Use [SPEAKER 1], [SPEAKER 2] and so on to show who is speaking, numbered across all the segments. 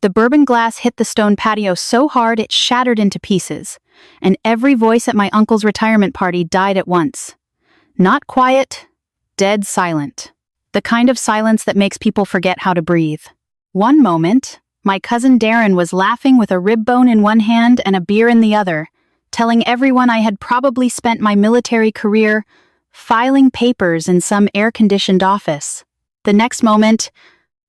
[SPEAKER 1] The bourbon glass hit the stone patio so hard it shattered into pieces, and every voice at my uncle's retirement party died at once. Not quiet, dead silent. The kind of silence that makes people forget how to breathe. One moment, my cousin Darren was laughing with a rib bone in one hand and a beer in the other, telling everyone I had probably spent my military career filing papers in some air-conditioned office. The next moment,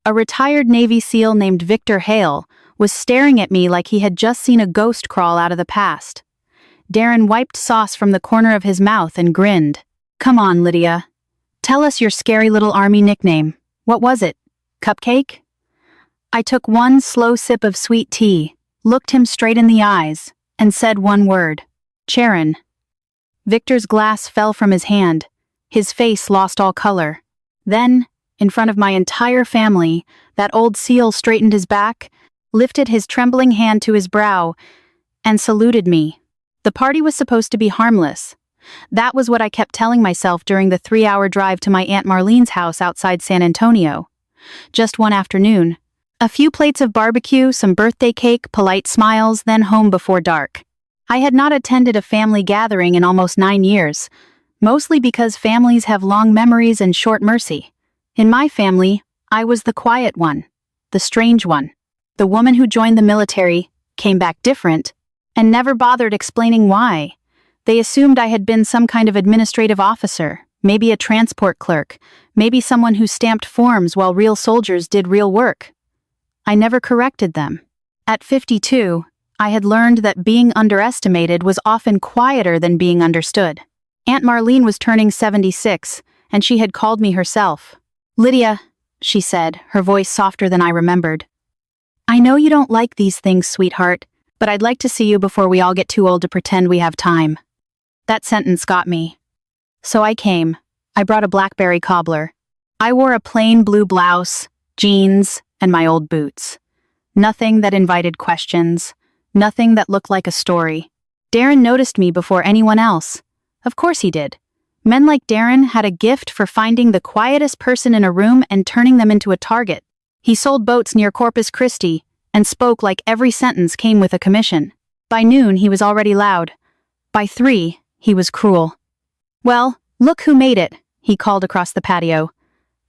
[SPEAKER 1] a retired Navy SEAL named Victor Hale was staring at me like he had just seen a ghost crawl out of the past. Darren wiped sauce from the corner of his mouth and grinned. "Come on, Lydia. Tell us your scary little army nickname. What was it? Cupcake?" I took one slow sip of sweet tea, looked him straight in the eyes, and said one word. "Charon." Victor's glass fell from his hand. His face lost all color. Then, in front of my entire family, that old SEAL straightened his back, lifted his trembling hand to his brow, and saluted me. The party was supposed to be harmless. That was what I kept telling myself during the 3-hour drive to my Aunt Marlene's house outside San Antonio. Just one afternoon. A few plates of barbecue, some birthday cake, polite smiles, then home before dark. I had not attended a family gathering in almost 9 years, mostly because families have long memories and short mercy. In my family, I was the quiet one, the strange one, the woman who joined the military, came back different, and never bothered explaining why. They assumed I had been some kind of administrative officer, maybe a transport clerk, maybe someone who stamped forms while real soldiers did real work. I never corrected them. At 52, I had learned that being underestimated was often quieter than being understood. Aunt Marlene was turning 76, and she had called me herself. "Lydia," she said, her voice softer than I remembered. "I know you don't like these things, sweetheart, but I'd like to see you before we all get too old to pretend we have time." That sentence got me. So I came. I brought a blackberry cobbler. I wore a plain blue blouse, jeans, and my old boots. Nothing that invited questions. Nothing that looked like a story. Darren noticed me before anyone else. Of course he did. Men like Darren had a gift for finding the quietest person in a room and turning them into a target. He sold boats near Corpus Christi and spoke like every sentence came with a commission. By noon, he was already loud. By 3, he was cruel. "Well, look who made it," he called across the patio.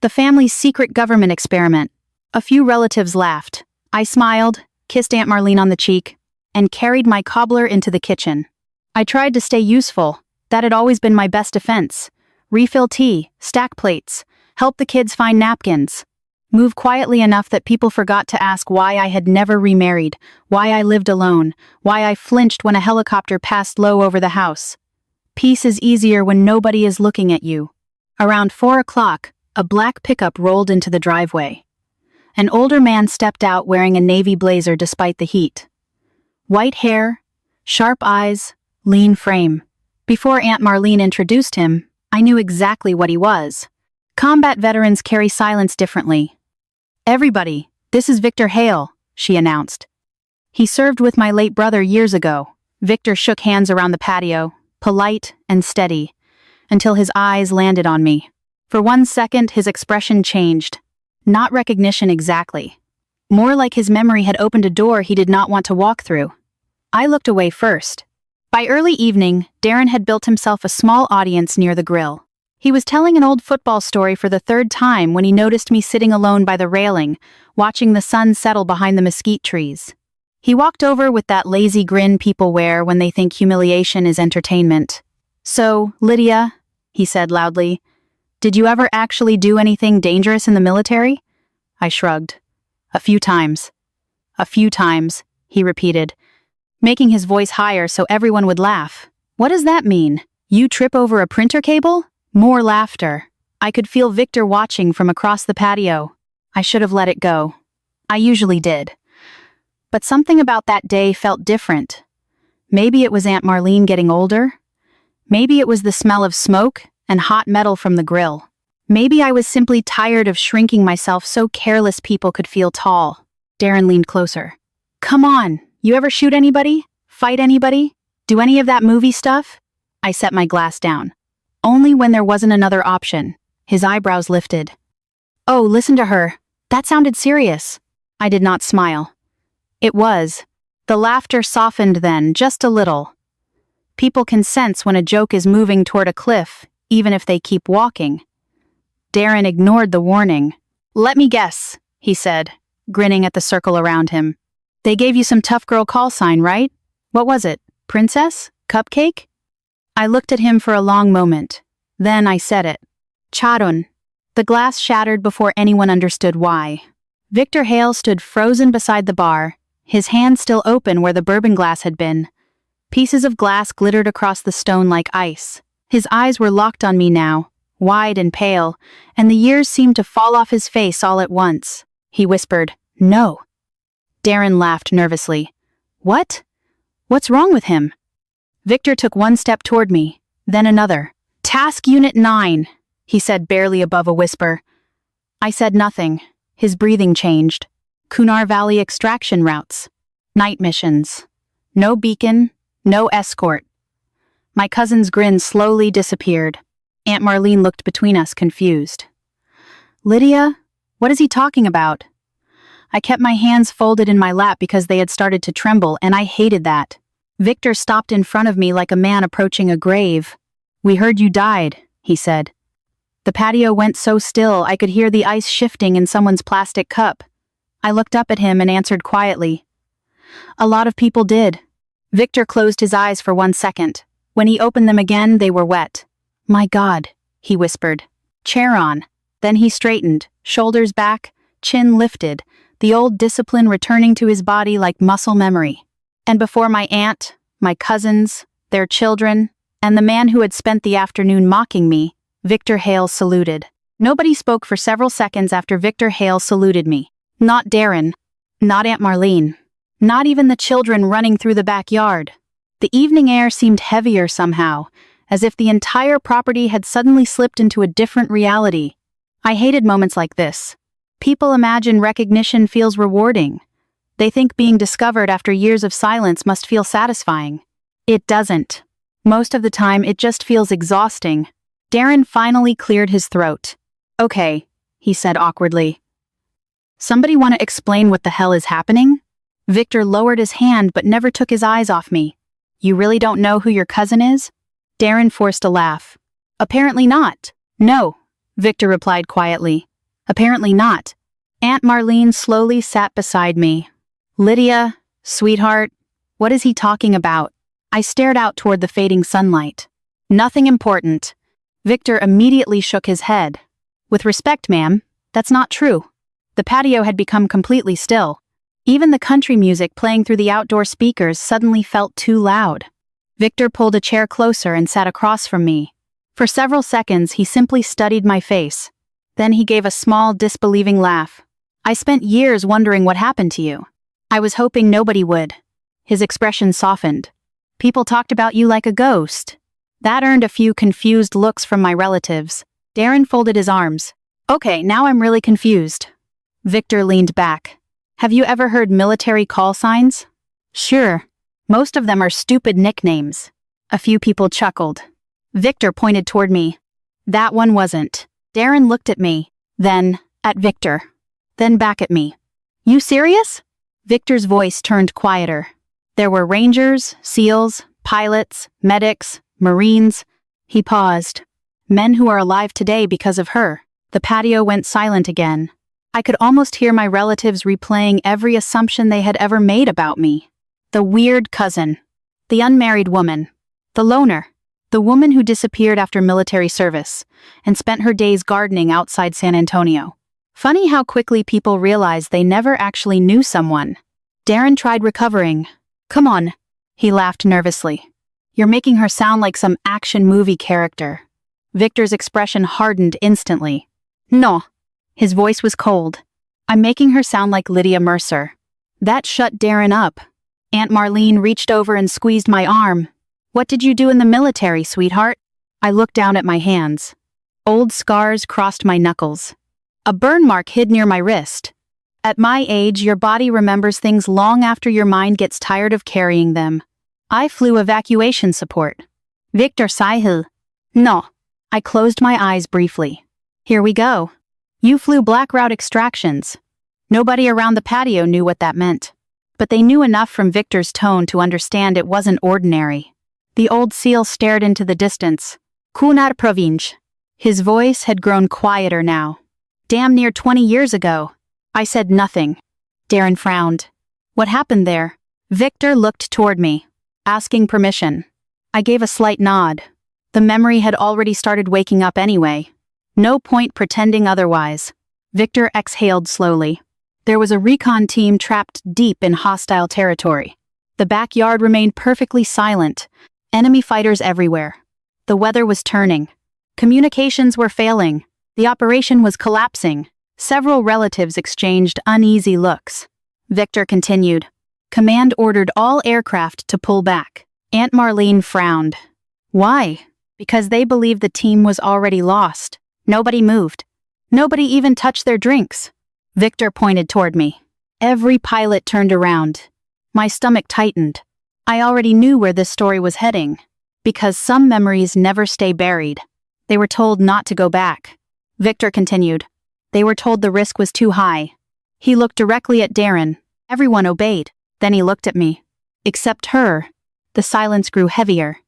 [SPEAKER 1] "The family's secret government experiment." A few relatives laughed. I smiled, kissed Aunt Marlene on the cheek, and carried my cobbler into the kitchen. I tried to stay useful. That had always been my best defense. Refill tea, stack plates, help the kids find napkins. Move quietly enough that people forgot to ask why I had never remarried, why I lived alone, why I flinched when a helicopter passed low over the house. Peace is easier when nobody is looking at you. Around 4 o'clock, a black pickup rolled into the driveway. An older man stepped out wearing a navy blazer despite the heat. White hair, sharp eyes, lean frame. Before Aunt Marlene introduced him, I knew exactly what he was. Combat veterans carry silence differently. "Everybody, this is Victor Hale," she announced. "He served with my late brother years ago." Victor shook hands around the patio, polite and steady, until his eyes landed on me. For 1 second, his expression changed. Not recognition exactly. More like his memory had opened a door he did not want to walk through. I looked away first. By early evening, Darren had built himself a small audience near the grill. He was telling an old football story for the 3rd time when he noticed me sitting alone by the railing, watching the sun settle behind the mesquite trees. He walked over with that lazy grin people wear when they think humiliation is entertainment. "So, Lydia," he said loudly, "did you ever actually do anything dangerous in the military?" I shrugged. "A few times." "A few times," he repeated, making his voice higher so everyone would laugh. "What does that mean? You trip over a printer cable?" More laughter. I could feel Victor watching from across the patio. I should have let it go. I usually did. But something about that day felt different. Maybe it was Aunt Marlene getting older. Maybe it was the smell of smoke and hot metal from the grill. Maybe I was simply tired of shrinking myself so careless people could feel tall. Darren leaned closer. "Come on, you ever shoot anybody? Fight anybody? Do any of that movie stuff?" I set my glass down. Only when there wasn't another option. His eyebrows lifted. "Oh, listen to her. That sounded serious." I did not smile. It was. The laughter softened then, just a little. People can sense when a joke is moving toward a cliff, even if they keep walking. Darren ignored the warning. "Let me guess," he said, grinning at the circle around him. "They gave you some tough girl call sign, right? What was it? Princess? Cupcake?" I looked at him for a long moment. Then I said it. "Charon." The glass shattered before anyone understood why. Victor Hale stood frozen beside the bar, his hand still open where the bourbon glass had been. Pieces of glass glittered across the stone like ice. His eyes were locked on me now, wide and pale, and the years seemed to fall off his face all at once. He whispered, "No." Darren laughed nervously. "What? What's wrong with him?" Victor took one step toward me, then another. "Task Unit 9, he said barely above a whisper. I said nothing. His breathing changed. Kunar Valley extraction routes. Night missions. No beacon, no escort. My cousin's grin slowly disappeared. Aunt Marlene looked between us, confused. "Lydia, what is he talking about?" I kept my hands folded in my lap because they had started to tremble, and I hated that. Victor stopped in front of me like a man approaching a grave. "We heard you died," he said. The patio went so still I could hear the ice shifting in someone's plastic cup. I looked up at him and answered quietly. "A lot of people did." Victor closed his eyes for 1 second. When he opened them again, they were wet. "My God," he whispered. "Charon." Then he straightened, shoulders back, chin lifted, the old discipline returning to his body like muscle memory. And before my aunt, my cousins, their children, and the man who had spent the afternoon mocking me, Victor Hale saluted. Nobody spoke for several seconds after Victor Hale saluted me. Not Darren. Not Aunt Marlene. Not even the children running through the backyard. The evening air seemed heavier somehow, as if the entire property had suddenly slipped into a different reality. I hated moments like this. People imagine recognition feels rewarding. They think being discovered after years of silence must feel satisfying. It doesn't. Most of the time, it just feels exhausting. Darren finally cleared his throat. "Okay," he said awkwardly. "Somebody want to explain what the hell is happening?" Victor lowered his hand but never took his eyes off me. "You really don't know who your cousin is?" Darren forced a laugh. "Apparently not." "No," Victor replied quietly. "Apparently not." Aunt Marlene slowly sat beside me. "Lydia, sweetheart, what is he talking about?" I stared out toward the fading sunlight. "Nothing important." Victor immediately shook his head. "With respect, ma'am, that's not true." The patio had become completely still. Even the country music playing through the outdoor speakers suddenly felt too loud. Victor pulled a chair closer and sat across from me. For several seconds, he simply studied my face. Then he gave a small, disbelieving laugh. "I spent years wondering what happened to you. I was hoping nobody would." His expression softened. "People talked about you like a ghost." That earned a few confused looks from my relatives. Darren folded his arms. "Okay, now I'm really confused." Victor leaned back. "Have you ever heard military call signs?" "Sure. Most of them are stupid nicknames." A few people chuckled. Victor pointed toward me. "That one wasn't." Darren looked at me, then at Victor, then back at me. "You serious?" Victor's voice turned quieter. "There were rangers, SEALs, pilots, medics, Marines." He paused. "Men who are alive today because of her." The patio went silent again. I could almost hear my relatives replaying every assumption they had ever made about me. The weird cousin. The unmarried woman. The loner. The woman who disappeared after military service and spent her days gardening outside San Antonio. Funny how quickly people realize they never actually knew someone. Darren tried recovering. "Come on," he laughed nervously. "You're making her sound like some action movie character." Victor's expression hardened instantly. "No." His voice was cold. "I'm making her sound like Lydia Mercer." That shut Darren up. Aunt Marlene reached over and squeezed my arm. "What did you do in the military, sweetheart?" I looked down at my hands. Old scars crossed my knuckles. A burn mark hid near my wrist. At my age, your body remembers things long after your mind gets tired of carrying them. I flew evacuation support. Victor Sahil. No. I closed my eyes briefly. Here we go. You flew black route extractions. Nobody around the patio knew what that meant. but they knew enough from Victor's tone to understand it wasn't ordinary. The old seal stared into the distance. Kunar Valley. His voice had grown quieter now. Damn near 20 years ago. I said nothing. Darren frowned. What happened there? Victor looked toward me, asking permission. I gave a slight nod. The memory had already started waking up anyway. No point pretending otherwise. Victor exhaled slowly. There was a recon team trapped deep in hostile territory. The backyard remained perfectly silent. Enemy fighters everywhere. The weather was turning. Communications were failing. The operation was collapsing. Several relatives exchanged uneasy looks. Victor continued. Command ordered all aircraft to pull back. Aunt Marlene frowned. Why? Because they believed the team was already lost. Nobody moved. Nobody even touched their drinks. Victor pointed toward me. Every pilot turned around. My stomach tightened. I already knew where this story was heading. Because some memories never stay buried. They were told not to go back. Victor continued. They were told the risk was too high. He looked directly at Darren. Everyone obeyed. Then he looked at me. Except her. The silence grew heavier.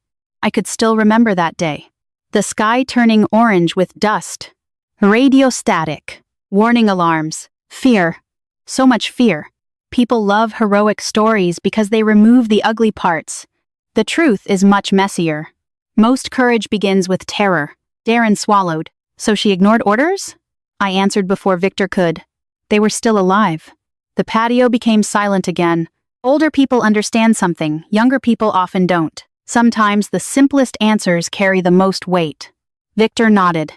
[SPEAKER 1] I could still remember that day. The sky turning orange with dust. Radio static. Warning alarms. Fear. So much fear. People love heroic stories because they remove the ugly parts. The truth is much messier. Most courage begins with terror. Darren swallowed. So she ignored orders? I answered before Victor could. They were still alive. The patio became silent again. Older people understand something, younger people often don't. Sometimes the simplest answers carry the most weight. Victor nodded.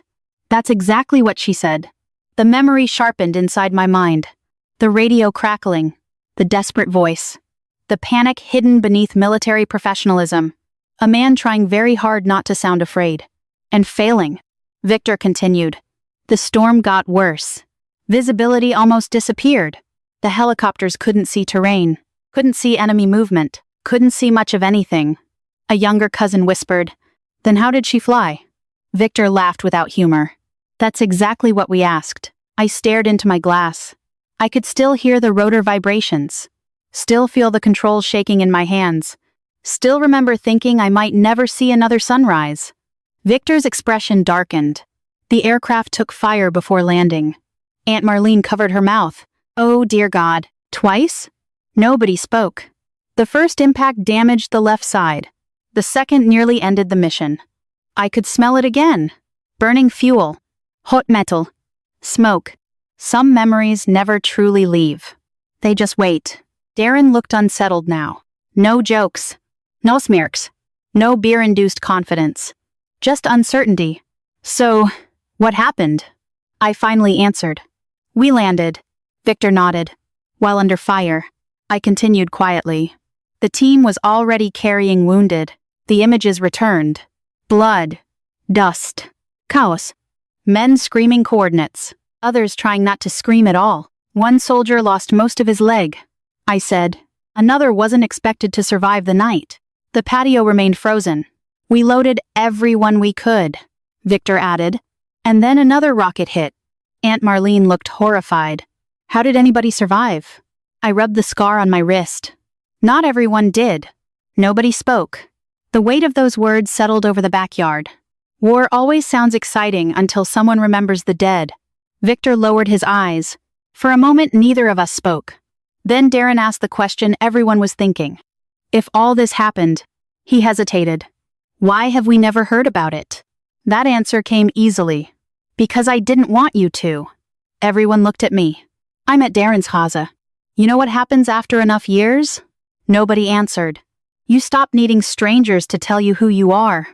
[SPEAKER 1] That's exactly what she said. The memory sharpened inside my mind. The radio crackling. The desperate voice. The panic hidden beneath military professionalism. A man trying very hard not to sound afraid. And failing. Victor continued. The storm got worse. Visibility almost disappeared. The helicopters couldn't see terrain. Couldn't see enemy movement. Couldn't see much of anything. A younger cousin whispered, Then how did she fly? Victor laughed without humor. That's exactly what we asked. I stared into my glass. I could still hear the rotor vibrations. Still feel the controls shaking in my hands. Still remember thinking I might never see another sunrise. Victor's expression darkened. The aircraft took fire before landing. Aunt Marlene covered her mouth. Oh dear God. Twice? Nobody spoke. The first impact damaged the left side. The second nearly ended the mission. I could smell it again. Burning fuel. Hot metal. Smoke. Some memories never truly leave. They just wait. Darren looked unsettled now. No jokes. No smirks. No beer-induced confidence. Just uncertainty. So, what happened? I finally answered. We landed. Victor nodded. While under fire. I continued quietly. The team was already carrying wounded. The images returned. Blood. Dust. Chaos. Men screaming coordinates. Others trying not to scream at all. One soldier lost most of his leg. I said. Another wasn't expected to survive the night. The patio remained frozen. We loaded everyone we could, Victor added. And then another rocket hit. Aunt Marlene looked horrified. How did anybody survive? I rubbed the scar on my wrist. Not everyone did. Nobody spoke. The weight of those words settled over the backyard. War always sounds exciting until someone remembers the dead. Victor lowered his eyes. For a moment, neither of us spoke. Then Darren asked the question everyone was thinking. If all this happened, he hesitated. Why have we never heard about it? That answer came easily. Because I didn't want you to. Everyone looked at me. I'm at Darren's Haza. You know what happens after enough years? Nobody answered. You stop needing strangers to tell you who you are.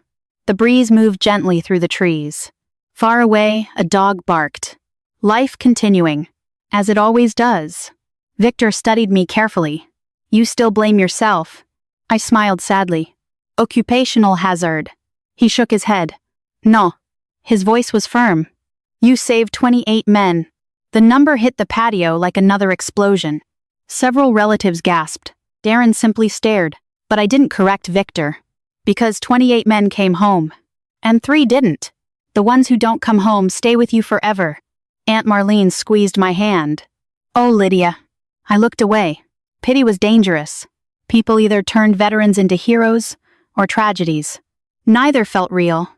[SPEAKER 1] The breeze moved gently through the trees. Far away, a dog barked. Life continuing, as it always does. Victor studied me carefully. You still blame yourself. I smiled sadly. Occupational hazard. He shook his head. No. His voice was firm. You saved 28 men. The number hit the patio like another explosion. Several relatives gasped. Darren simply stared, but I didn't correct Victor. Because 28 men came home. And 3 didn't. The ones who don't come home stay with you forever. Aunt Marlene squeezed my hand. Oh, Lydia. I looked away. Pity was dangerous. People either turned veterans into heroes or tragedies. Neither felt real.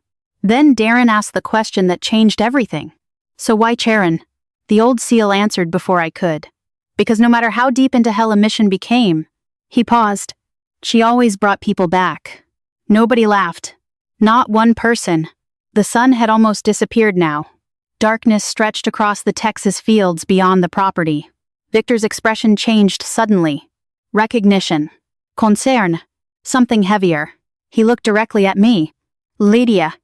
[SPEAKER 1] Then Darren asked the question that changed everything. So why Charon? The old seal answered before I could. Because no matter how deep into hell a mission became, he paused. She always brought people back. Nobody laughed. Not one person. The sun had almost disappeared now. Darkness stretched across the Texas fields beyond the property. Victor's expression changed suddenly. Recognition. Concern. Something heavier. He looked directly at me. Lydia.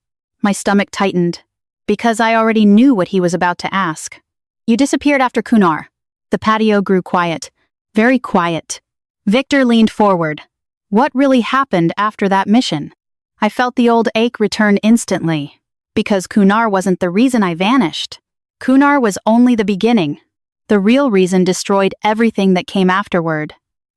[SPEAKER 1] My stomach tightened. Because I already knew what he was about to ask. You disappeared after Kunar. The patio grew quiet. Very quiet. Victor leaned forward. What really happened after that mission? I felt the old ache return instantly. Because Kunar wasn't the reason I vanished. Kunar was only the beginning. The real reason destroyed everything that came afterward.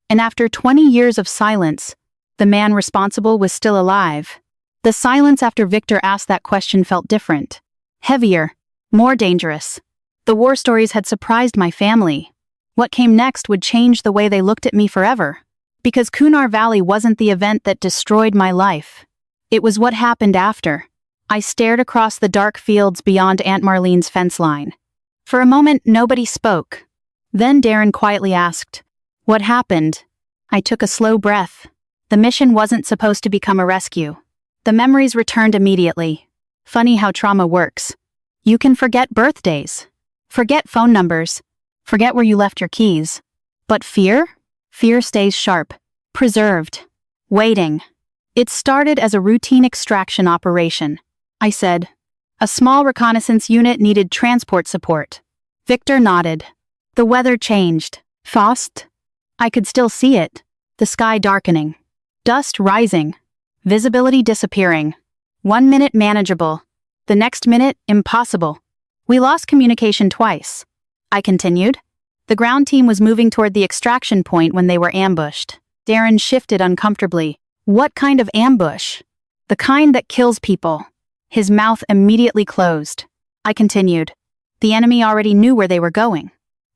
[SPEAKER 1] And after 20 years of silence, the man responsible was still alive. The silence after Victor asked that question felt different. Heavier. More dangerous. The war stories had surprised my family. What came next would change the way they looked at me forever. Because Kunar Valley wasn't the event that destroyed my life. It was what happened after. I stared across the dark fields beyond Aunt Marlene's fence line. For a moment, nobody spoke. Then Darren quietly asked, "What happened?" I took a slow breath. The mission wasn't supposed to become a rescue. The memories returned immediately. Funny how trauma works. You can forget birthdays. Forget phone numbers. Forget where you left your keys. But fear? Fear stays sharp. Preserved. Waiting. It started as a routine extraction operation. I said, "A small reconnaissance unit needed transport support." Victor nodded. The weather changed. Fast. I could still see it. The sky darkening. Dust rising. Visibility disappearing. 1 minute manageable. The next minute, impossible. We lost communication twice. I continued. The ground team was moving toward the extraction point when they were ambushed. Darren shifted uncomfortably. What kind of ambush? The kind that kills people. His mouth immediately closed. I continued. The enemy already knew where they were going.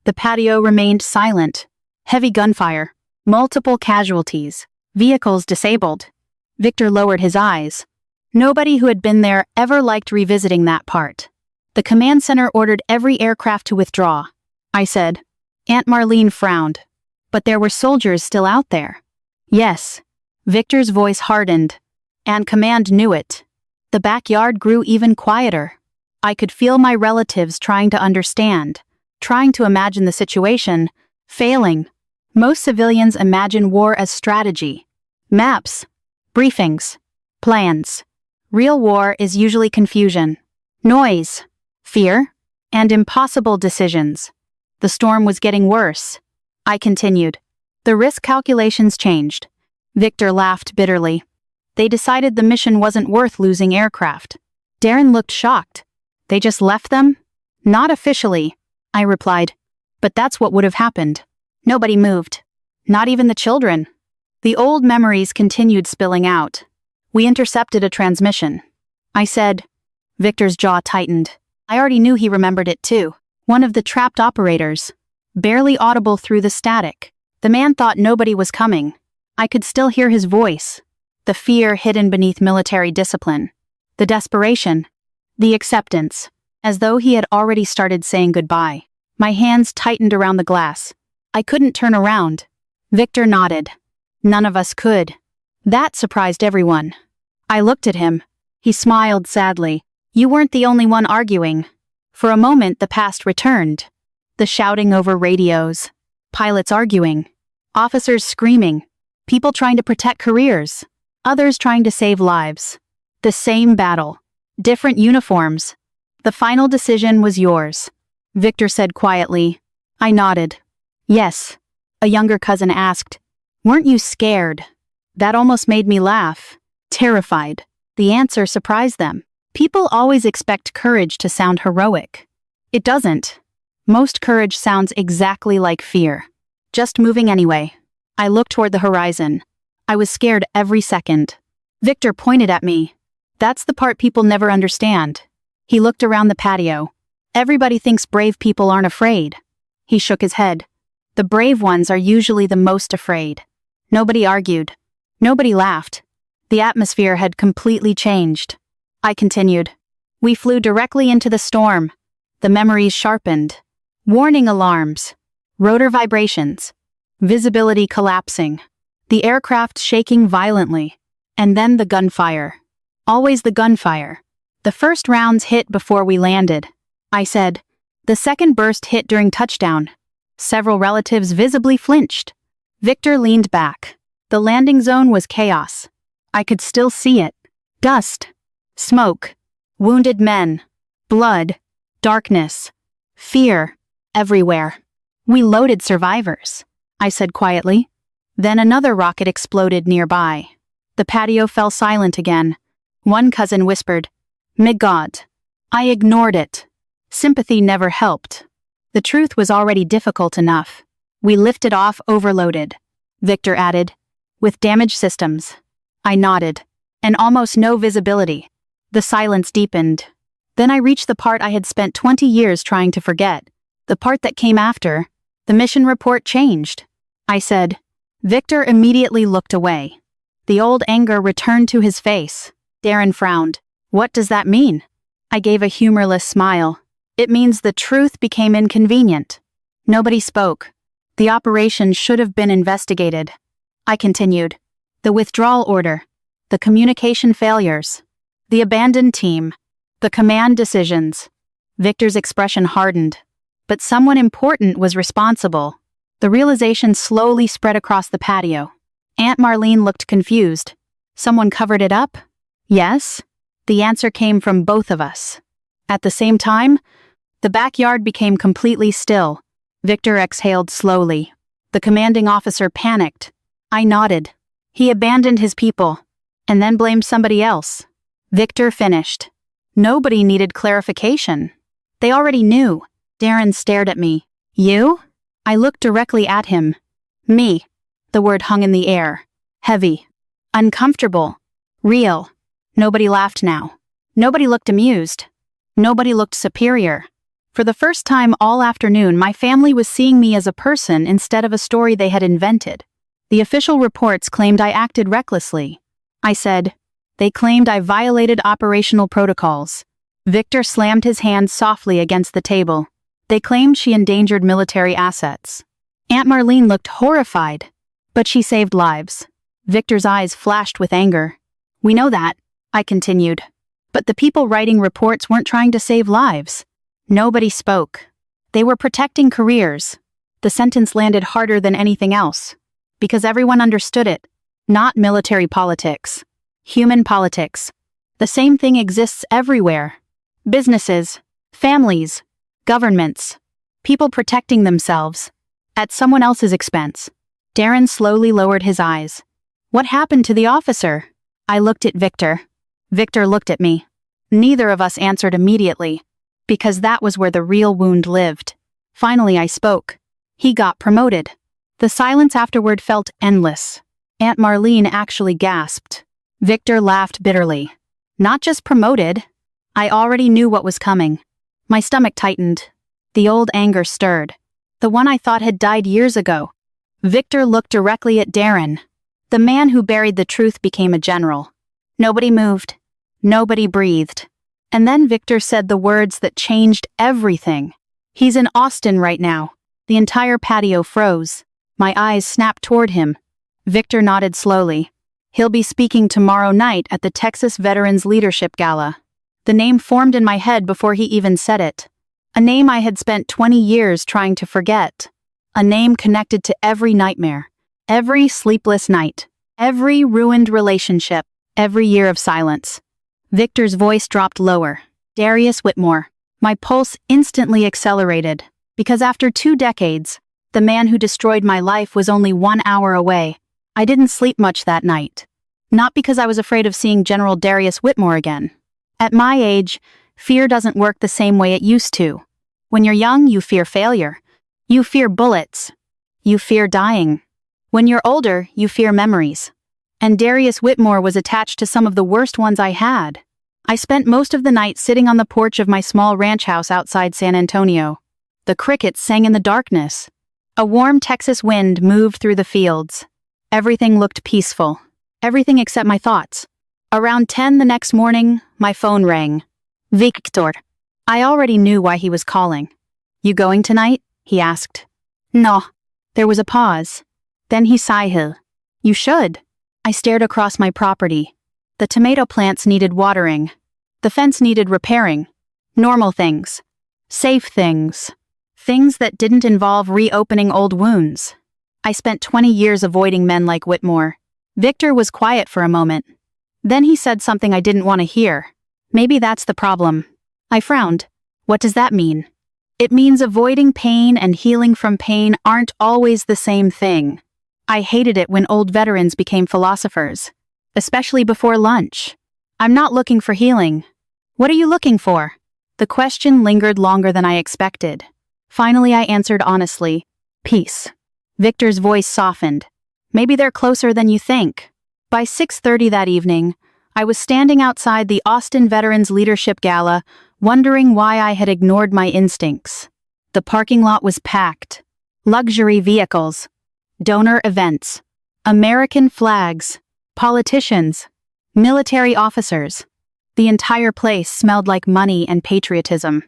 [SPEAKER 1] The patio remained silent. Heavy gunfire. Multiple casualties. Vehicles disabled. Victor lowered his eyes. Nobody who had been there ever liked revisiting that part. The command center ordered every aircraft to withdraw. I said. Aunt Marlene frowned. But there were soldiers still out there. Yes. Victor's voice hardened. And command knew it. The backyard grew even quieter. I could feel my relatives trying to understand, trying to imagine the situation, failing. Most civilians imagine war as strategy. Maps. Briefings. Plans. Real war is usually confusion. Noise. Fear. And impossible decisions. The storm was getting worse. I continued. The risk calculations changed. Victor laughed bitterly. They decided the mission wasn't worth losing aircraft. Darren looked shocked. They just left them? Not officially, I replied. But that's what would have happened. Nobody moved. Not even the children. The old memories continued spilling out. We intercepted a transmission. I said. Victor's jaw tightened. I already knew he remembered it too. One of the trapped operators. Barely audible through the static. The man thought nobody was coming. I could still hear his voice. The fear hidden beneath military discipline. The desperation. The acceptance. As though he had already started saying goodbye. My hands tightened around the glass. I couldn't turn around. Victor nodded. None of us could. That surprised everyone. I looked at him. He smiled sadly. You weren't the only one arguing. For a moment the past returned. The shouting over radios. Pilots arguing. Officers screaming. People trying to protect careers. Others trying to save lives. The same battle. Different uniforms. The final decision was yours. Victor said quietly. I nodded. Yes. A younger cousin asked. Weren't you scared? That almost made me laugh. Terrified. The answer surprised them. People always expect courage to sound heroic. It doesn't. Most courage sounds exactly like fear. Just moving anyway. I looked toward the horizon. I was scared every second. Victor pointed at me. That's the part people never understand. He looked around the patio. Everybody thinks brave people aren't afraid. He shook his head. The brave ones are usually the most afraid. Nobody argued. Nobody laughed. The atmosphere had completely changed. I continued. We flew directly into the storm. The memories sharpened. Warning alarms. Rotor vibrations. Visibility collapsing. The aircraft shaking violently. And then the gunfire. Always the gunfire. The first rounds hit before we landed. I said. The second burst hit during touchdown. Several relatives visibly flinched. Victor leaned back. The landing zone was chaos. I could still see it. Dust. Smoke. Wounded men. Blood. Darkness. Fear. Everywhere. We loaded survivors, I said quietly. Then another rocket exploded nearby. The patio fell silent again. One cousin whispered, "My God." I ignored it. Sympathy never helped. The truth was already difficult enough. We lifted off overloaded, Victor added, with damaged systems. I nodded. And almost no visibility. The silence deepened. Then I reached the part I had spent 20 years trying to forget. The part that came after. The mission report changed. I said. Victor immediately looked away. The old anger returned to his face. Darren frowned. What does that mean? I gave a humorless smile. It means the truth became inconvenient. Nobody spoke. The operation should have been investigated. I continued. The withdrawal order. The communication failures. The abandoned team. The command decisions. Victor's expression hardened. But someone important was responsible. The realization slowly spread across the patio. Aunt Marlene looked confused. Someone covered it up? Yes. The answer came from both of us. At the same time, the backyard became completely still. Victor exhaled slowly. The commanding officer panicked. I nodded. He abandoned his people, and then blamed somebody else. Victor finished. Nobody needed clarification. They already knew. Darren stared at me. You? I looked directly at him. Me. The word hung in the air. Heavy. Uncomfortable. Real. Nobody laughed now. Nobody looked amused. Nobody looked superior. For the first time all afternoon, my family was seeing me as a person instead of a story they had invented. The official reports claimed I acted recklessly. I said, they claimed I violated operational protocols. Victor slammed his hand softly against the table. They claimed she endangered military assets. Aunt Marlene looked horrified, but she saved lives. Victor's eyes flashed with anger. We know that, I continued. But the people writing reports weren't trying to save lives. Nobody spoke. They were protecting careers. The sentence landed harder than anything else. Because everyone understood it. Not military politics. Human politics. The same thing exists everywhere. Businesses. Families. Governments. People protecting themselves. At someone else's expense. Darren slowly lowered his eyes. What happened to the officer? I looked at Victor. Victor looked at me. Neither of us answered immediately. Because that was where the real wound lived. Finally I spoke. He got promoted. The silence afterward felt endless. Aunt Marlene actually gasped. Victor laughed bitterly. Not just promoted. I already knew what was coming. My stomach tightened. The old anger stirred. The one I thought had died years ago. Victor looked directly at Darren. The man who buried the truth became a general. Nobody moved. Nobody breathed. And then Victor said the words that changed everything. He's in Austin right now. The entire patio froze. My eyes snapped toward him. Victor nodded slowly. He'll be speaking tomorrow night at the Texas Veterans Leadership Gala. The name formed in my head before he even said it. A name I had spent 20 years trying to forget. A name connected to every nightmare. Every sleepless night. Every ruined relationship. Every year of silence. Victor's voice dropped lower. Darius Whitmore. My pulse instantly accelerated. Because after 2 decades, the man who destroyed my life was only 1 hour away. I didn't sleep much that night. Not because I was afraid of seeing General Darius Whitmore again. At my age, fear doesn't work the same way it used to. When you're young, you fear failure. You fear bullets. You fear dying. When you're older, you fear memories. And Darius Whitmore was attached to some of the worst ones I had. I spent most of the night sitting on the porch of my small ranch house outside San Antonio. The crickets sang in the darkness. A warm Texas wind moved through the fields. Everything looked peaceful. Everything except my thoughts. Around 10 the next morning, my phone rang. Victor. I already knew why he was calling. You going tonight? He asked. No. There was a pause. Then he sighed. You should. I stared across my property. The tomato plants needed watering. The fence needed repairing. Normal things. Safe things. Things that didn't involve reopening old wounds. I spent 20 years avoiding men like Whitmore. Victor was quiet for a moment. Then he said something I didn't want to hear. Maybe that's the problem. I frowned. What does that mean? It means avoiding pain and healing from pain aren't always the same thing. I hated it when old veterans became philosophers. Especially before lunch. I'm not looking for healing. What are you looking for? The question lingered longer than I expected. Finally, I answered honestly. Peace. Victor's voice softened. Maybe they're closer than you think. By 6:30 that evening, I was standing outside the Austin Veterans Leadership Gala, wondering why I had ignored my instincts. The parking lot was packed. Luxury vehicles. Donor events. American flags. Politicians. Military officers. The entire place smelled like money and patriotism.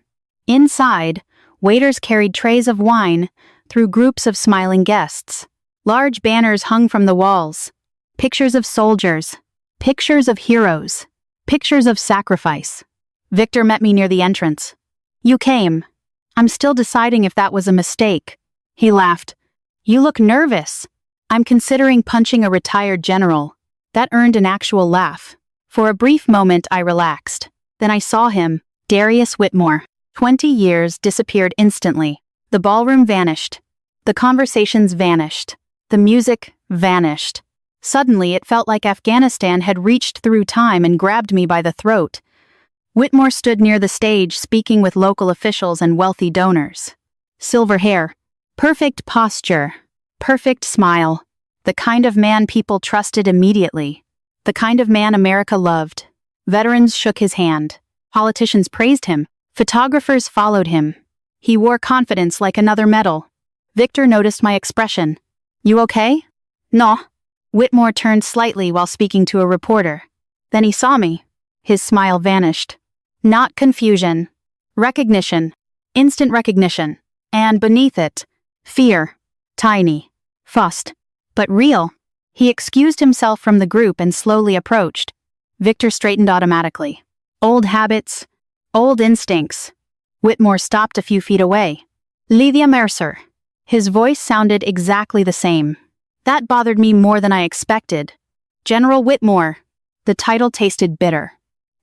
[SPEAKER 1] Inside, waiters carried trays of wine through groups of smiling guests. Large banners hung from the walls. Pictures of soldiers. Pictures of heroes. Pictures of sacrifice. Victor met me near the entrance. You came. I'm still deciding if that was a mistake. He laughed. You look nervous. I'm considering punching a retired general. That earned an actual laugh. For a brief moment, I relaxed. Then I saw him, Darius Whitmore. 20 years disappeared instantly. The ballroom vanished. The conversations vanished. The music vanished. Suddenly, it felt like Afghanistan had reached through time and grabbed me by the throat. Whitmore stood near the stage speaking with local officials and wealthy donors. Silver hair. Perfect posture. Perfect smile. The kind of man people trusted immediately. The kind of man America loved. Veterans shook his hand. Politicians praised him. Photographers followed him. He wore confidence like another medal. Victor noticed my expression. You okay? No. Whitmore turned slightly while speaking to a reporter. Then he saw me. His smile vanished. Not confusion. Recognition. Instant recognition. And beneath it, fear. Tiny. Fussed. But real. He excused himself from the group and slowly approached. Victor straightened automatically. Old habits. Old instincts. Whitmore stopped a few feet away. Lydia Mercer. His voice sounded exactly the same. That bothered me more than I expected. General Whitmore. The title tasted bitter.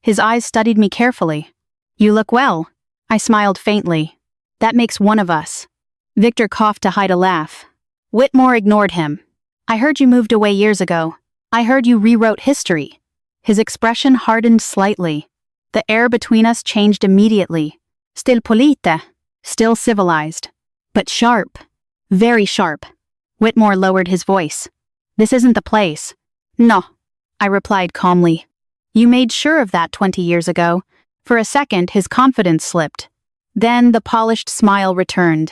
[SPEAKER 1] His eyes studied me carefully. You look well. I smiled faintly. That makes one of us. Victor coughed to hide a laugh. Whitmore ignored him. I heard you moved away years ago. I heard you rewrote history. His expression hardened slightly. The air between us changed immediately. Still polite. Still civilized. But sharp. Very sharp. Whitmore lowered his voice. This isn't the place. No, I replied calmly. You made sure of that 20 years ago. For a second, his confidence slipped. Then the polished smile returned.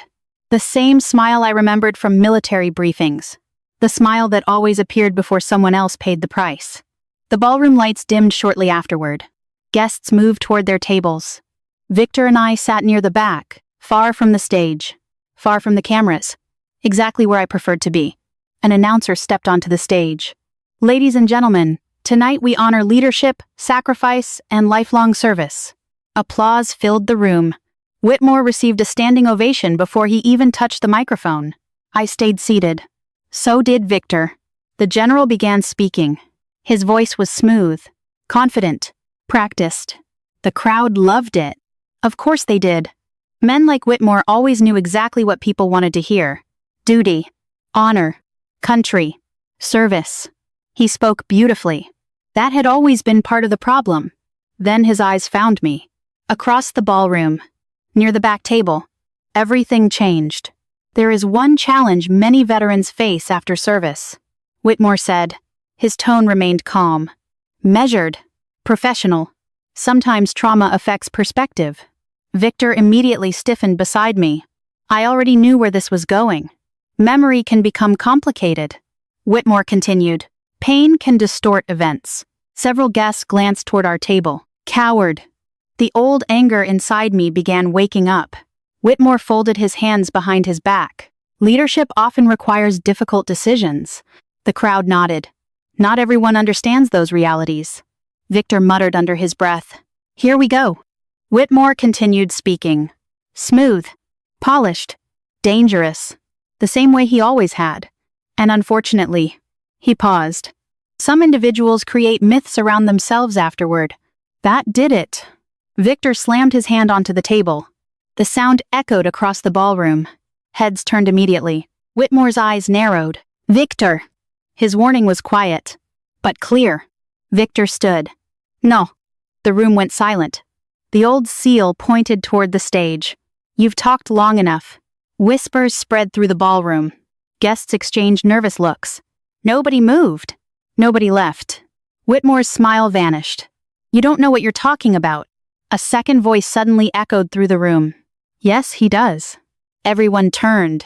[SPEAKER 1] The same smile I remembered from military briefings. The smile that always appeared before someone else paid the price. The ballroom lights dimmed shortly afterward. Guests moved toward their tables. Victor and I sat near the back, far from the stage, far from the cameras, exactly where I preferred to be. An announcer stepped onto the stage. Ladies and gentlemen, tonight we honor leadership, sacrifice, and lifelong service. Applause filled the room. Whitmore received a standing ovation before he even touched the microphone. I stayed seated. So did Victor. The general began speaking. His voice was smooth, confident, practiced. The crowd loved it. Of course they did. Men like Whitmore always knew exactly what people wanted to hear. Duty, honor, country, service. He spoke beautifully. That had always been part of the problem. Then his eyes found me. Across the ballroom, near the back table, everything changed. There is one challenge many veterans face after service, Whitmore said. His tone remained calm, measured, professional. Sometimes trauma affects perspective. Victor immediately stiffened beside me. I already knew where this was going. Memory can become complicated. Whitmore continued. Pain can distort events. Several guests glanced toward our table. Coward. The old anger inside me began waking up. Whitmore folded his hands behind his back. Leadership often requires difficult decisions. The crowd nodded. Not everyone understands those realities. Victor muttered under his breath. Here we go. Whitmore continued speaking. Smooth. Polished. Dangerous. The same way he always had. And unfortunately, he paused. Some individuals create myths around themselves afterward. That did it. Victor slammed his hand onto the table. The sound echoed across the ballroom. Heads turned immediately. Whitmore's eyes narrowed. Victor! His warning was quiet, but clear. Victor stood. No. The room went silent. The old seal pointed toward the stage. You've talked long enough. Whispers spread through the ballroom. Guests exchanged nervous looks. Nobody moved. Nobody left. Whitmore's smile vanished. You don't know what you're talking about. A second voice suddenly echoed through the room. Yes, he does. Everyone turned.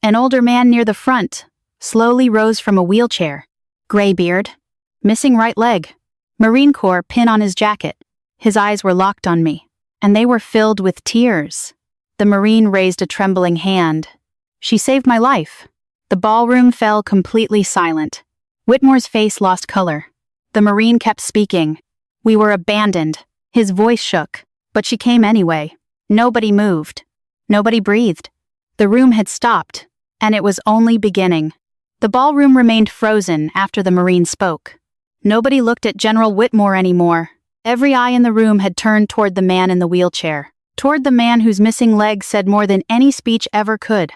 [SPEAKER 1] An older man near the front slowly rose from a wheelchair. Gray beard. Missing right leg. Marine Corps pin on his jacket. His eyes were locked on me, and they were filled with tears. The Marine raised a trembling hand. She saved my life. The ballroom fell completely silent. Whitmore's face lost color. The Marine kept speaking. We were abandoned. His voice shook, but she came anyway. Nobody moved. Nobody breathed. The room had stopped, and it was only beginning. The ballroom remained frozen after the Marine spoke. Nobody looked at General Whitmore anymore. Every eye in the room had turned toward the man in the wheelchair, toward the man whose missing leg said more than any speech ever could.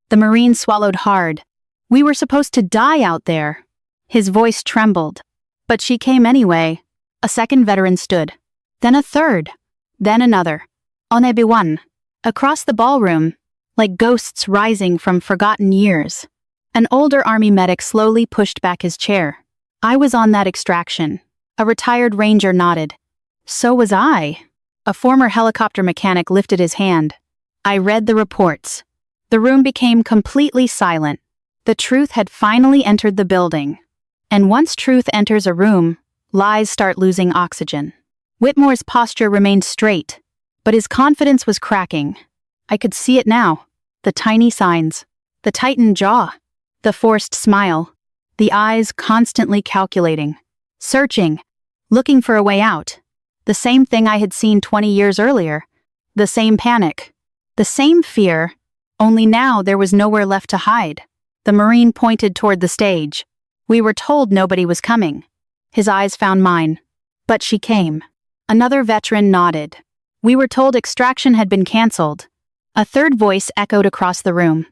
[SPEAKER 1] The Marine swallowed hard. We were supposed to die out there. His voice trembled. But she came anyway. A second veteran stood. Then a third. Then another. On everyone. Across the ballroom, like ghosts rising from forgotten years. An older army medic slowly pushed back his chair. I was on that extraction. A retired ranger nodded. So was I. A former helicopter mechanic lifted his hand. I read the reports. The room became completely silent. The truth had finally entered the building. And once truth enters a room, lies start losing oxygen. Whitmore's posture remained straight, but his confidence was cracking. I could see it now. The tiny signs. The tightened jaw. The forced smile. The eyes constantly calculating. Searching. Looking for a way out. The same thing I had seen 20 years earlier. The same panic. The same fear. Only now there was nowhere left to hide. The Marine pointed toward the stage. We were told nobody was coming. His eyes found mine. But she came. Another veteran nodded. We were told extraction had been canceled. A third voice echoed across the room.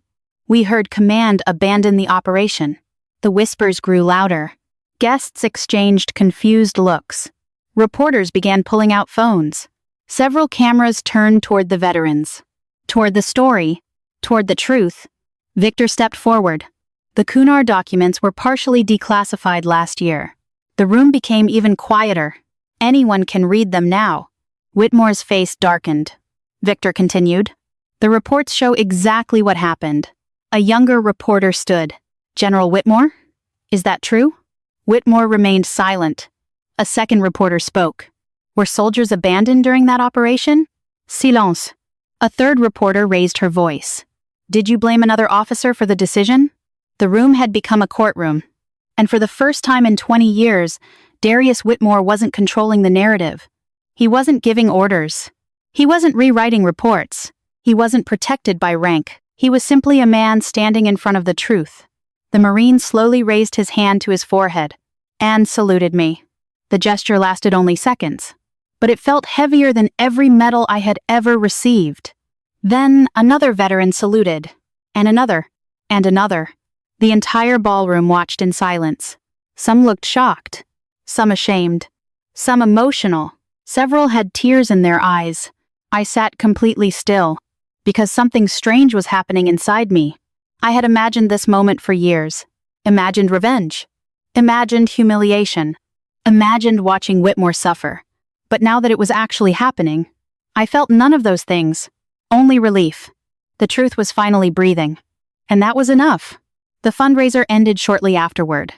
[SPEAKER 1] We heard command abandon the operation. The whispers grew louder. Guests exchanged confused looks. Reporters began pulling out phones. Several cameras turned toward the veterans. Toward the story. Toward the truth. Victor stepped forward. The Kunar documents were partially declassified last year. The room became even quieter. Anyone can read them now. Whitmore's face darkened. Victor continued. The reports show exactly what happened. A younger reporter stood. General Whitmore? Is that true? Whitmore remained silent. A second reporter spoke. Were soldiers abandoned during that operation? Silence. A third reporter raised her voice. Did you blame another officer for the decision? The room had become a courtroom. And for the first time in 20 years, Darius Whitmore wasn't controlling the narrative. He wasn't giving orders. He wasn't rewriting reports. He wasn't protected by rank. He was simply a man standing in front of the truth. The Marine slowly raised his hand to his forehead and saluted me. The gesture lasted only seconds, but it felt heavier than every medal I had ever received. Then another veteran saluted, and another, and another. The entire ballroom watched in silence. Some looked shocked, some ashamed, some emotional. Several had tears in their eyes. I sat completely still, because something strange was happening inside me. I had imagined this moment for years. Imagined revenge. Imagined humiliation. Imagined watching Whitmore suffer. But now that it was actually happening, I felt none of those things. Only relief. The truth was finally breathing. And that was enough. The fundraiser ended shortly afterward.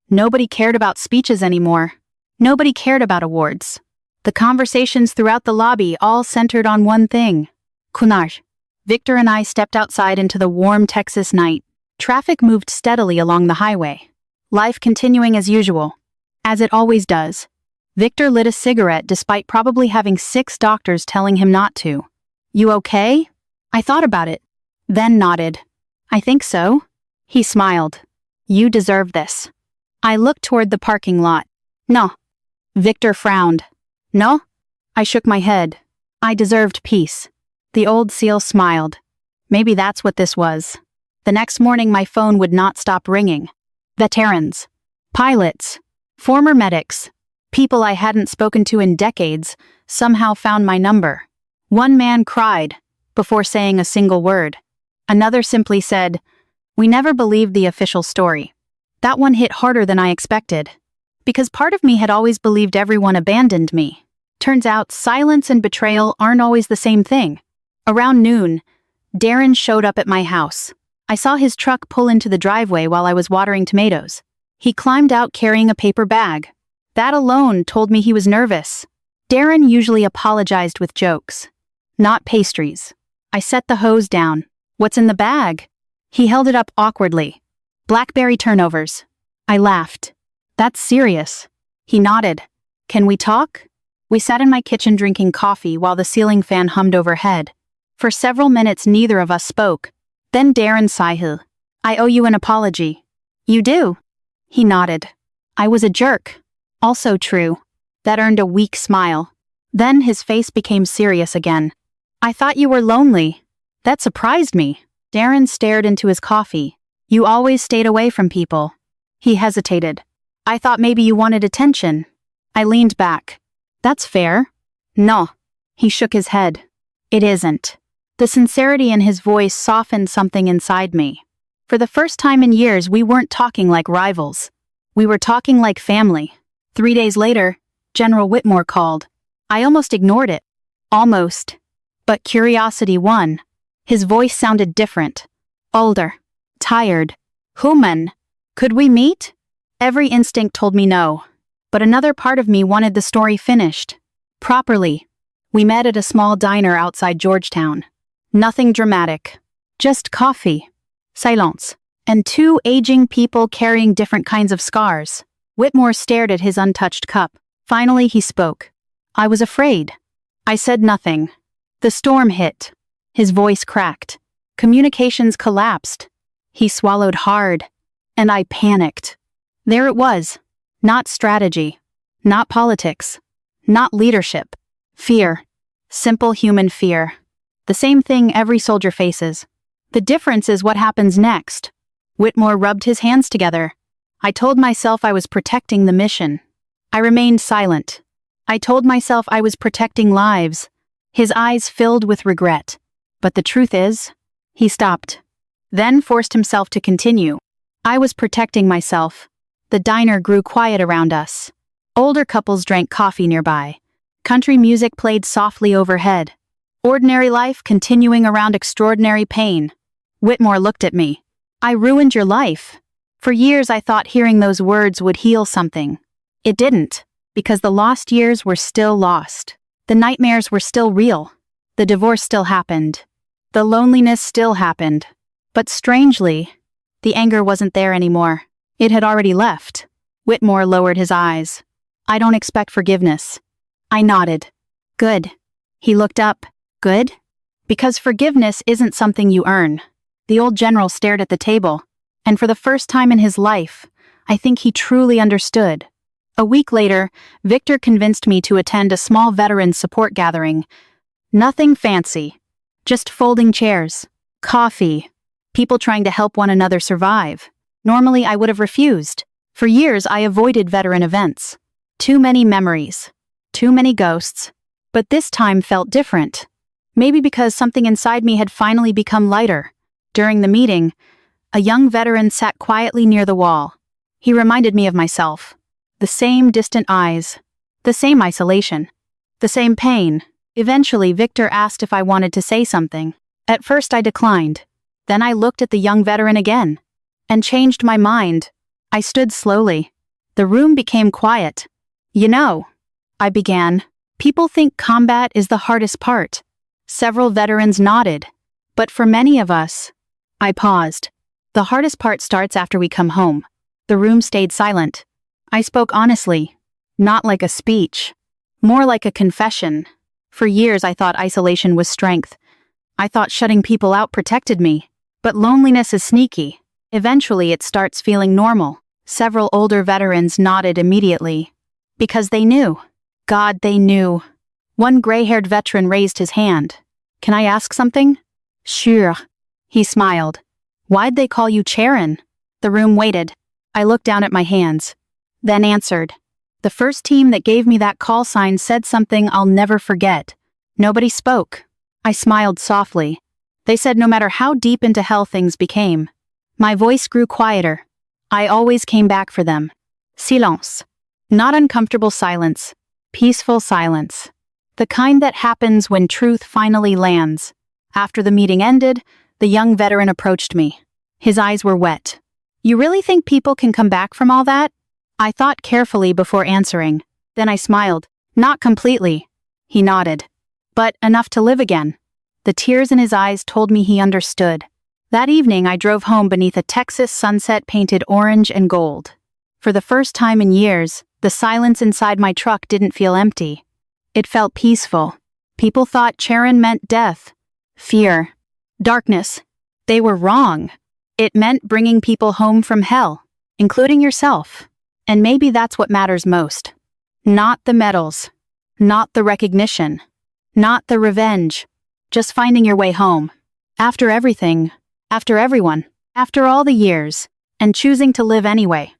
[SPEAKER 1] Nobody cared about speeches anymore. Nobody cared about awards. The conversations throughout the lobby all centered on one thing. Kunar. Victor and I stepped outside into the warm Texas night. Traffic moved steadily along the highway. Life continuing as usual. As it always does. Victor lit a cigarette despite probably having 6 doctors telling him not to. You okay? I thought about it. Then nodded. I think so. He smiled. You deserve this. I looked toward the parking lot. No. Victor frowned. No? I shook my head. I deserved peace. The old seal smiled. Maybe that's what this was. The next morning my phone would not stop ringing. Veterans. Pilots. Former medics. People I hadn't spoken to in decades somehow found my number. One man cried, before saying a single word. Another simply said, "We never believed the official story." That one hit harder than I expected. Because part of me had always believed everyone abandoned me. Turns out silence and betrayal aren't always the same thing. Around noon, Darren showed up at my house. I saw his truck pull into the driveway while I was watering tomatoes. He climbed out carrying a paper bag. That alone told me he was nervous. Darren usually apologized with jokes. Not pastries. I set the hose down. What's in the bag? He held it up awkwardly. Blackberry turnovers. I laughed. That's serious. He nodded. Can we talk? We sat in my kitchen drinking coffee while the ceiling fan hummed overhead. For several minutes neither of us spoke. Then Darren sighed. I owe you an apology. You do? He nodded. I was a jerk. Also true. That earned a weak smile. Then his face became serious again. I thought you were lonely. That surprised me. Darren stared into his coffee. You always stayed away from people. He hesitated. I thought maybe you wanted attention. I leaned back. That's fair. No. He shook his head. It isn't. The sincerity in his voice softened something inside me. For the first time in years, we weren't talking like rivals. We were talking like family. 3 days later, General Whitmore called. I almost ignored it. Almost. But curiosity won. His voice sounded different. Older. Tired. Human. Could we meet? Every instinct told me no. But another part of me wanted the story finished. Properly. We met at a small diner outside Georgetown. Nothing dramatic. Just coffee. Silence. And 2 aging people carrying different kinds of scars. Whitmore stared at his untouched cup. Finally he spoke. I was afraid. I said nothing. The storm hit. His voice cracked. Communications collapsed. He swallowed hard. And I panicked. There it was. Not strategy. Not politics. Not leadership. Fear. Simple human fear. The same thing every soldier faces. The difference is what happens next. Whitmore rubbed his hands together. I told myself I was protecting the mission. I remained silent. I told myself I was protecting lives. His eyes filled with regret. But the truth is, he stopped. Then forced himself to continue. I was protecting myself. The diner grew quiet around us. Older couples drank coffee nearby. Country music played softly overhead. Ordinary life continuing around extraordinary pain. Whitmore looked at me. I ruined your life. For years I thought hearing those words would heal something. It didn't, because the lost years were still lost. The nightmares were still real. The divorce still happened. The loneliness still happened. But strangely, the anger wasn't there anymore. It had already left. Whitmore lowered his eyes. I don't expect forgiveness. I nodded. Good. He looked up. Good? Because forgiveness isn't something you earn. The old general stared at the table, and for the first time in his life, I think he truly understood. A week later, Victor convinced me to attend a small veteran support gathering. Nothing fancy. Just folding chairs, coffee, people trying to help one another survive. Normally I would have refused. For years I avoided veteran events. Too many memories. Too many ghosts. But this time felt different. Maybe because something inside me had finally become lighter. During the meeting, a young veteran sat quietly near the wall. He reminded me of myself. The same distant eyes. The same isolation. The same pain. Eventually, Victor asked if I wanted to say something. At first I declined. Then I looked at the young veteran again. And changed my mind. I stood slowly. The room became quiet. You know, I began, people think combat is the hardest part. Several veterans nodded. But for many of us, I paused. The hardest part starts after we come home. The room stayed silent. I spoke honestly. Not like a speech. More like a confession. For years I thought isolation was strength. I thought shutting people out protected me. But loneliness is sneaky. Eventually it starts feeling normal. Several older veterans nodded immediately. Because they knew. God, they knew. One gray-haired veteran raised his hand. Can I ask something? Sure. He smiled. Why'd they call you Charon? The room waited. I looked down at my hands. Then answered. The first team that gave me that call sign said something I'll never forget. Nobody spoke. I smiled softly. They said no matter how deep into hell things became. My voice grew quieter. I always came back for them. Silence. Not uncomfortable silence. Peaceful silence. The kind that happens when truth finally lands. After the meeting ended, the young veteran approached me. His eyes were wet. You really think people can come back from all that? I thought carefully before answering. Then I smiled. Not completely. He nodded. But enough to live again. The tears in his eyes told me he understood. That evening I drove home beneath a Texas sunset painted orange and gold. For the first time in years, the silence inside my truck didn't feel empty. It felt peaceful. People thought Charon meant death, fear, darkness. They were wrong. It meant bringing people home from hell, including yourself. And maybe that's what matters most. Not the medals. Not the recognition. Not the revenge. Just finding your way home. After everything. After everyone. After all the years. And choosing to live anyway.